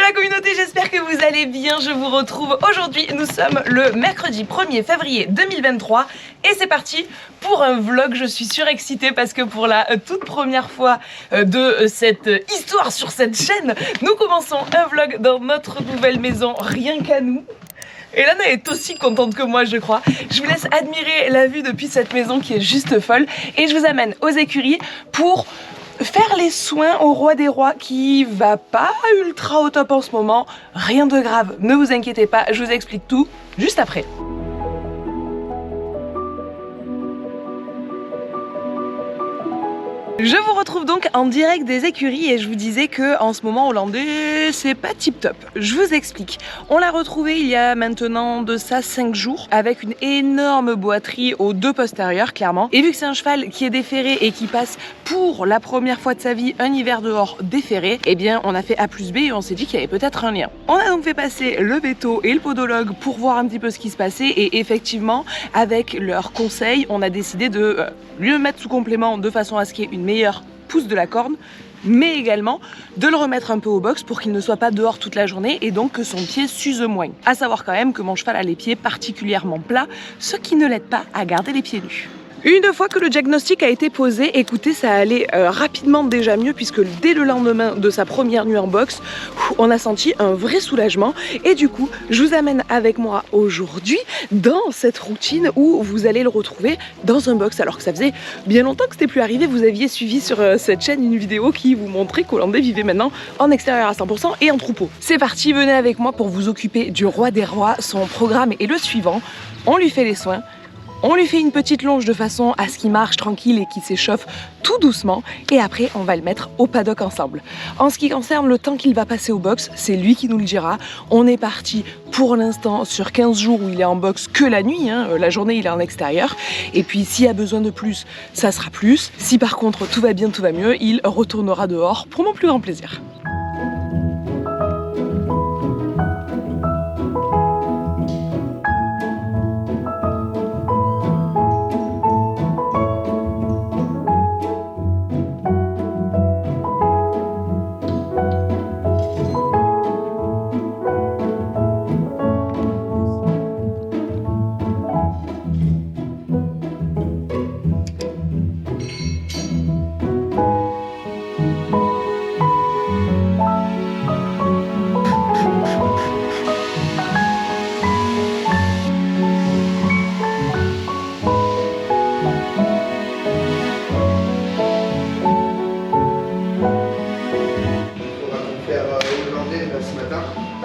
la communauté, j'espère que vous allez bien. Je vous retrouve aujourd'hui, nous sommes le mercredi 1er février 2023 et c'est parti pour un vlog. Je suis surexcitée parce que pour la toute première fois de cette histoire sur cette chaîne, nous commençons un vlog dans notre nouvelle maison, rien qu'à nous. Et Lana est aussi contente que moi, je crois. Je vous laisse admirer la vue depuis cette maison qui est juste folle et je vous amène aux écuries pour faire les soins au roi des rois qui va pas ultra au top en ce moment. Rien de grave, ne vous inquiétez pas, je vous explique tout juste après. Je vous retrouve donc en direct des écuries et je vous disais que en ce moment hollandais c'est pas tip top. Je vous explique. On l'a retrouvé il y a maintenant de ça 5 jours avec une énorme boiterie aux deux postérieurs clairement. Et vu que c'est un cheval qui est déferré et qui passe pour la première fois de sa vie un hiver dehors déferré, eh bien on a fait A plus B et on s'est dit qu'il y avait peut-être un lien. On a donc fait passer le véto et le podologue pour voir un petit peu ce qui se passait et effectivement avec leurs conseils on a décidé de lui mettre sous complément de façon à ce qu'il y ait une meilleure pousse de la corne, mais également de le remettre un peu au box pour qu'il ne soit pas dehors toute la journée et donc que son pied s'use moins. À savoir quand même que mon cheval a les pieds particulièrement plats, ce qui ne l'aide pas à garder les pieds nus. Une fois que le diagnostic a été posé, écoutez, ça allait rapidement déjà mieux puisque dès le lendemain de sa première nuit en box, on a senti un vrai soulagement et du coup, je vous amène avec moi aujourd'hui dans cette routine où vous allez le retrouver dans un box alors que ça faisait bien longtemps que c'était plus arrivé. Vous aviez suivi sur cette chaîne une vidéo qui vous montrait qu'Hollandais vivait maintenant en extérieur à 100% et en troupeau. C'est parti, venez avec moi pour vous occuper du roi des rois. Son programme est le suivant, on lui fait les soins. On lui fait une petite longe de façon à ce qu'il marche tranquille et qu'il s'échauffe tout doucement et après on va le mettre au paddock ensemble. En ce qui concerne le temps qu'il va passer au box, c'est lui qui nous le dira. On est parti pour l'instant sur 15 jours où il est en box que la nuit, la journée il est en extérieur et puis s'il y a besoin de plus, ça sera plus. Si par contre tout va bien, tout va mieux, il retournera dehors pour mon plus grand plaisir.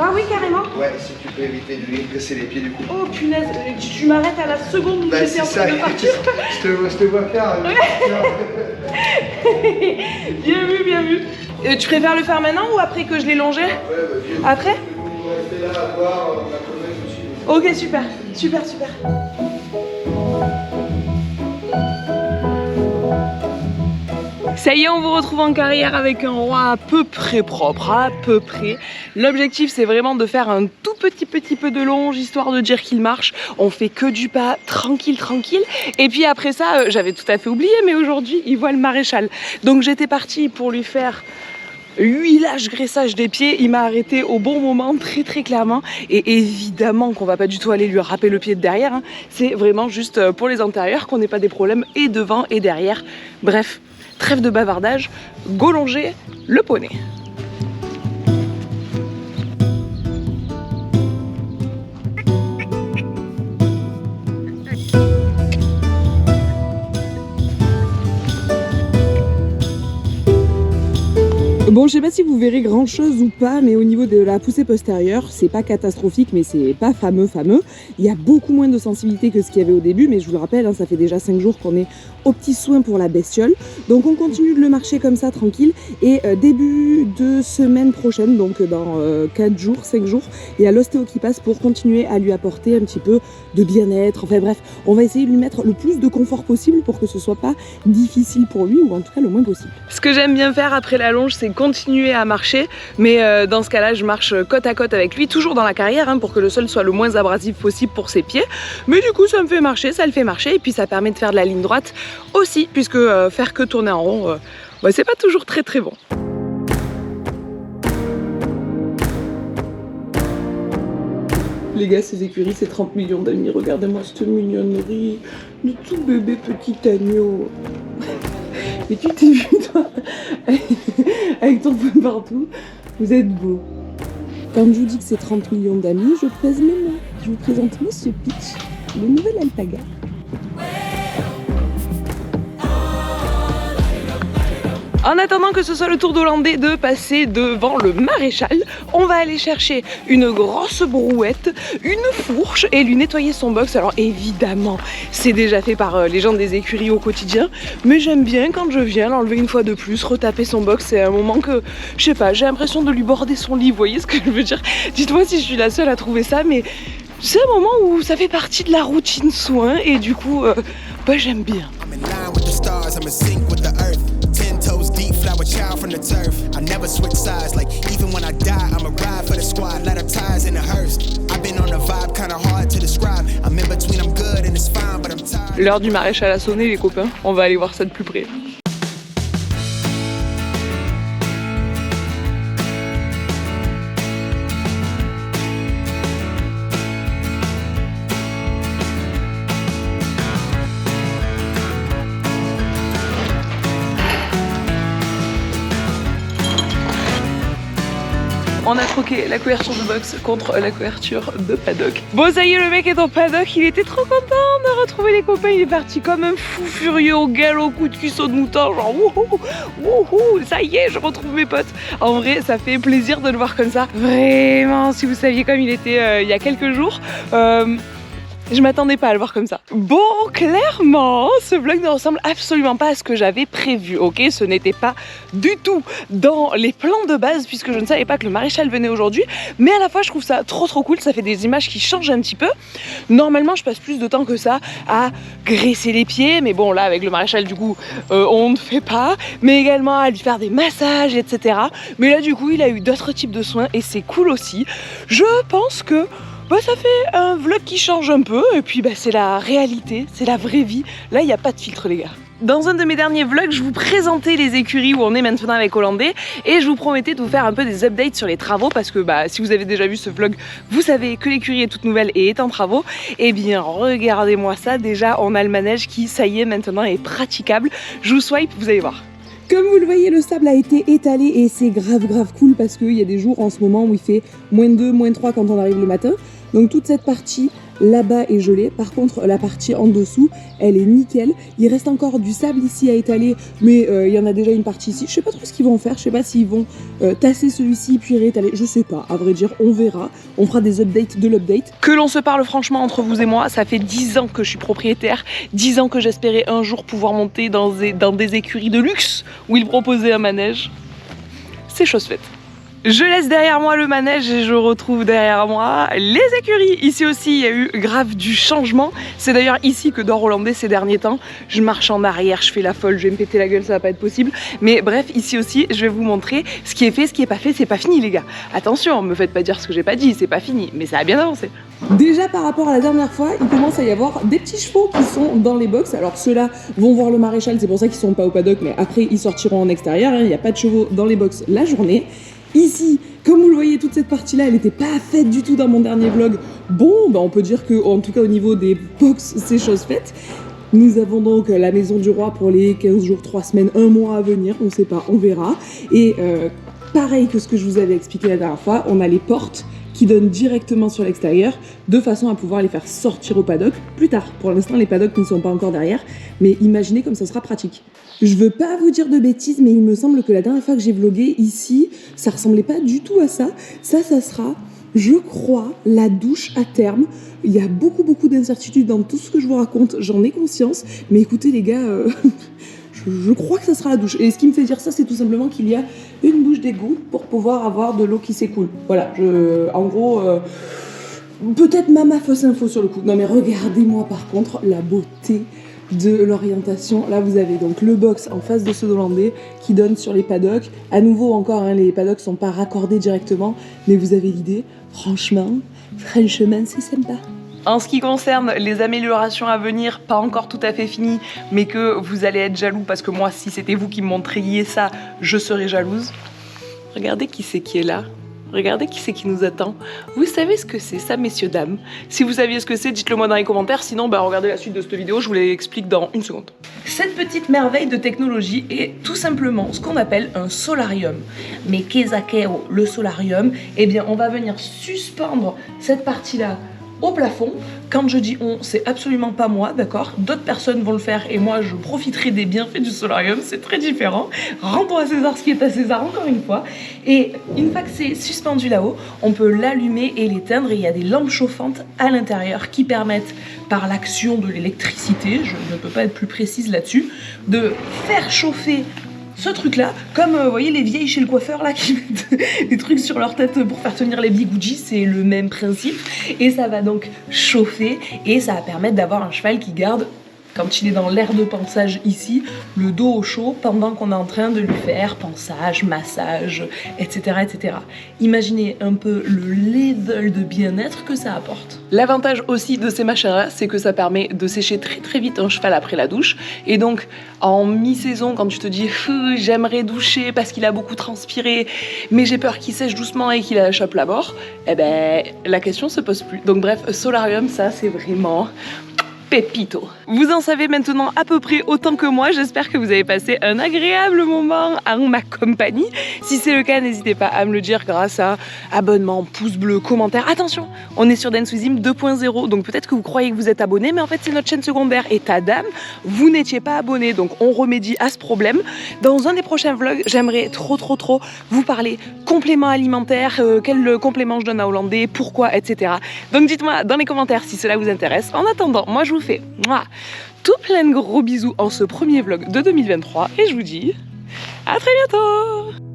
Ah oui, carrément. Ouais, si tu peux éviter de lui casser les pieds du coup. Oh punaise, tu m'arrêtes à la seconde où j'étais en train de partir. Je te vois faire. Bien vu, bien vu. Tu préfères le faire maintenant ou après que je l'ai longé? Ouais, après? On va rester là à voir, on va poser Ok, super, super, super. Ça y est, on vous retrouve en carrière avec un roi à peu près propre, à peu près. L'objectif, c'est vraiment de faire un tout petit peu de longe, histoire de dire qu'il marche. On fait que du pas, tranquille, tranquille. Et puis après ça, j'avais tout à fait oublié, mais aujourd'hui, il voit le maréchal. Donc j'étais partie pour lui faire huilage, graissage des pieds. Il m'a arrêté au bon moment, très clairement. Et évidemment qu'on va pas du tout aller lui râper le pied de derrière. C'est vraiment juste pour les antérieurs qu'on n'ait pas des problèmes et devant et derrière. Bref. Trêve de bavardage, go longer le poney. Bon, je sais pas si vous verrez grand chose ou pas, mais au niveau de la poussée postérieure, c'est pas catastrophique, mais c'est pas fameux. Il y a beaucoup moins de sensibilité que ce qu'il y avait au début, mais je vous le rappelle, ça fait déjà 5 jours qu'on est aux petits soins pour la bestiole. Donc on continue de le marcher comme ça, tranquille. Et début de semaine prochaine, donc dans 4 jours, 5 jours, il y a l'ostéo qui passe pour continuer à lui apporter un petit peu de bien-être. Enfin bref, on va essayer de lui mettre le plus de confort possible pour que ce soit pas difficile pour lui, ou en tout cas le moins possible. Ce que j'aime bien faire après la longe, c'est continuer à marcher, mais dans ce cas-là, je marche côte à côte avec lui, toujours dans la carrière, pour que le sol soit le moins abrasif possible pour ses pieds. Mais du coup, ça me fait marcher, ça le fait marcher, et puis ça permet de faire de la ligne droite aussi, puisque faire que tourner en rond, c'est pas toujours très bon. Les gars, ces écuries, c'est 30 millions d'amis. Regardez-moi cette mignonnerie de tout bébé petit agneau. Mais tu t'es vu, toi, avec ton poing partout. Vous êtes beau. Quand je vous dis que c'est 30 millions d'amis, je pèse mes mots. Je vous présente Monsieur Pitch, le nouvel alpaga. En attendant que ce soit le tour d'Hollandais de passer devant le maréchal, on va aller chercher une grosse brouette, une fourche et lui nettoyer son box. Alors évidemment, c'est déjà fait par les gens des écuries au quotidien, mais j'aime bien quand je viens l'enlever une fois de plus, retaper son box. C'est un moment que, je sais pas, j'ai l'impression de lui border son lit, vous voyez ce que je veux dire? Dites-moi si je suis la seule à trouver ça, mais c'est un moment où ça fait partie de la routine soin et du coup, bah, j'aime bien. Child from the turf. I never switch sides. Like even when I die, I'ma ride for the squad. Let her ties in the hearse. I've been on a vibe kinda hard to describe. I'm in between, I'm good and it's fine, but I'm tired. L'heure du maréchal a sonné, les copains. On va aller voir ça de plus près. On a troqué la couverture de box contre la couverture de paddock. Bon, ça y est, le mec est en paddock, il était trop content de retrouver les copains. Il est parti comme un fou furieux au galop, coup de cuisseau de mouton, genre wouhou, wouhou, ça y est, je retrouve mes potes. En vrai, ça fait plaisir de le voir comme ça. Vraiment, si vous saviez comme il était il y a quelques jours. Je m'attendais pas à le voir comme ça. Bon, clairement, ce vlog ne ressemble absolument pas à ce que j'avais prévu, ok? Ce n'était pas du tout dans les plans de base, puisque je ne savais pas que le maréchal venait aujourd'hui, mais à la fois, je trouve ça trop cool, ça fait des images qui changent un petit peu. Normalement, je passe plus de temps que ça à graisser les pieds, mais bon, là, avec le maréchal, du coup, on ne fait pas, mais également à lui faire des massages, etc. Mais là, du coup, il a eu d'autres types de soins, et c'est cool aussi. Je pense que bah, ça fait un vlog qui change un peu et puis bah, c'est la réalité, c'est la vraie vie. Là, il n'y a pas de filtre, les gars. Dans un de mes derniers vlogs, je vous présentais les écuries où on est maintenant avec Hollandais et je vous promettais de vous faire un peu des updates sur les travaux parce que bah, si vous avez déjà vu ce vlog, vous savez que l'écurie est toute nouvelle et est en travaux. Et bien, regardez-moi ça. Déjà, on a le manège qui, ça y est, maintenant est praticable. Je vous swipe, vous allez voir. Comme vous le voyez, le sable a été étalé et c'est grave cool parce qu'il y a des jours en ce moment où il fait -2, -3 quand on arrive le matin. Donc toute cette partie là-bas est gelée. Par contre, la partie en dessous, elle est nickel. Il reste encore du sable ici à étaler, mais il y en a déjà une partie ici. Je sais pas trop ce qu'ils vont faire. Je sais pas s'ils vont tasser celui-ci puis réétaler. Je sais pas. À vrai dire, on verra. On fera des updates de l'update. Que l'on se parle franchement entre vous et moi, ça fait 10 ans que je suis propriétaire. 10 ans que j'espérais un jour pouvoir monter dans des écuries de luxe où ils proposaient un manège. C'est chose faite. Je laisse derrière moi le manège et je retrouve derrière moi les écuries. Ici aussi, il y a eu grave du changement. C'est d'ailleurs ici que dort Hollandais ces derniers temps. Je marche en arrière, je fais la folle, je vais me péter la gueule, ça va pas être possible. Mais bref, ici aussi, je vais vous montrer ce qui est fait, ce qui est pas fait. C'est pas fini, les gars. Attention, me faites pas dire ce que j'ai pas dit, c'est pas fini, mais ça a bien avancé. Déjà par rapport à la dernière fois, il commence à y avoir des petits chevaux qui sont dans les box. Alors ceux-là vont voir le maréchal, c'est pour ça qu'ils sont pas au paddock, mais après ils sortiront en extérieur. Il n'y a pas de chevaux dans les box la journée. Ici, comme vous le voyez, toute cette partie-là, elle n'était pas faite du tout dans mon dernier vlog. Bon, bah on peut dire que, en tout cas au niveau des box, c'est chose faite. Nous avons donc la maison du roi pour les 15 jours, 3 semaines, 1 mois à venir. On ne sait pas, on verra. Et pareil que ce que je vous avais expliqué la dernière fois, on a les portes qui donnent directement sur l'extérieur, de façon à pouvoir les faire sortir au paddock plus tard. Pour l'instant, les paddocks ne sont pas encore derrière, mais imaginez comme ça sera pratique. Je veux pas vous dire de bêtises, mais il me semble que la dernière fois que j'ai vlogué ici, ça ressemblait pas du tout à ça. Ça sera, je crois, la douche à terme. Il y a beaucoup d'incertitudes dans tout ce que je vous raconte, j'en ai conscience, mais écoutez les gars... Je crois que ça sera la douche. Et ce qui me fait dire ça, c'est tout simplement qu'il y a une bouche d'égout pour pouvoir avoir de l'eau qui s'écoule. Voilà, en gros, peut-être ma fausse info sur le coup. Non mais regardez-moi par contre la beauté de l'orientation. Là, vous avez donc le box en face de ceux d'Hollandais qui donne sur les paddocks. À nouveau encore, hein, les paddocks sont pas raccordés directement, mais vous avez l'idée. Franchement, c'est sympa. En ce qui concerne les améliorations à venir, pas encore tout à fait finies, mais que vous allez être jaloux parce que moi, si c'était vous qui me montriez ça, je serais jalouse. Regardez qui c'est qui est là. Regardez qui c'est qui nous attend. Vous savez ce que c'est ça, messieurs, dames? Si vous saviez ce que c'est, dites-le moi dans les commentaires. Sinon, regardez la suite de cette vidéo, je vous l'explique dans une seconde. Cette petite merveille de technologie est tout simplement ce qu'on appelle un solarium. Mais qu'est-ce que le solarium? Eh bien, on va venir suspendre cette partie-là au plafond. Quand je dis on, c'est absolument pas moi, d'accord? D'autres personnes vont le faire et moi je profiterai des bienfaits du solarium, c'est très différent. Rendons à César ce qui est à César, encore une fois. Et une fois que c'est suspendu là-haut, on peut l'allumer et l'éteindre et il y a des lampes chauffantes à l'intérieur qui permettent, par l'action de l'électricité, je ne peux pas être plus précise là-dessus, de faire chauffer ce truc-là, comme vous voyez les vieilles chez le coiffeur là qui mettent des trucs sur leur tête pour faire tenir les bigoudis, c'est le même principe. Et ça va donc chauffer et ça va permettre d'avoir un cheval qui garde, quand il est dans l'air de pansage ici, le dos au chaud pendant qu'on est en train de lui faire pansage, massage, etc. etc. Imaginez un peu le level de bien-être que ça apporte. L'avantage aussi de ces machins-là, c'est que ça permet de sécher très très vite un cheval après la douche. Et donc, en mi-saison, quand tu te dis « j'aimerais doucher parce qu'il a beaucoup transpiré, mais j'ai peur qu'il sèche doucement et qu'il chope la mort », eh ben, la question se pose plus. Donc bref, solarium, ça c'est vraiment... pépito. Vous en savez maintenant à peu près autant que moi, j'espère que vous avez passé un agréable moment en ma compagnie. Si c'est le cas, n'hésitez pas à me le dire grâce à abonnement, pouce bleu, commentaire. Attention, on est sur Dance-with-Him 2.0, donc peut-être que vous croyez que vous êtes abonné, mais en fait c'est notre chaîne secondaire et tadam, vous n'étiez pas abonné, donc on remédie à ce problème. Dans un des prochains vlogs, j'aimerais trop vous parler compléments alimentaires, quel complément je donne à Hollandais, pourquoi, etc. Donc dites-moi dans les commentaires si cela vous intéresse. En attendant, moi je vous fais tout plein de gros bisous en ce premier vlog de 2023 et je vous dis à très bientôt.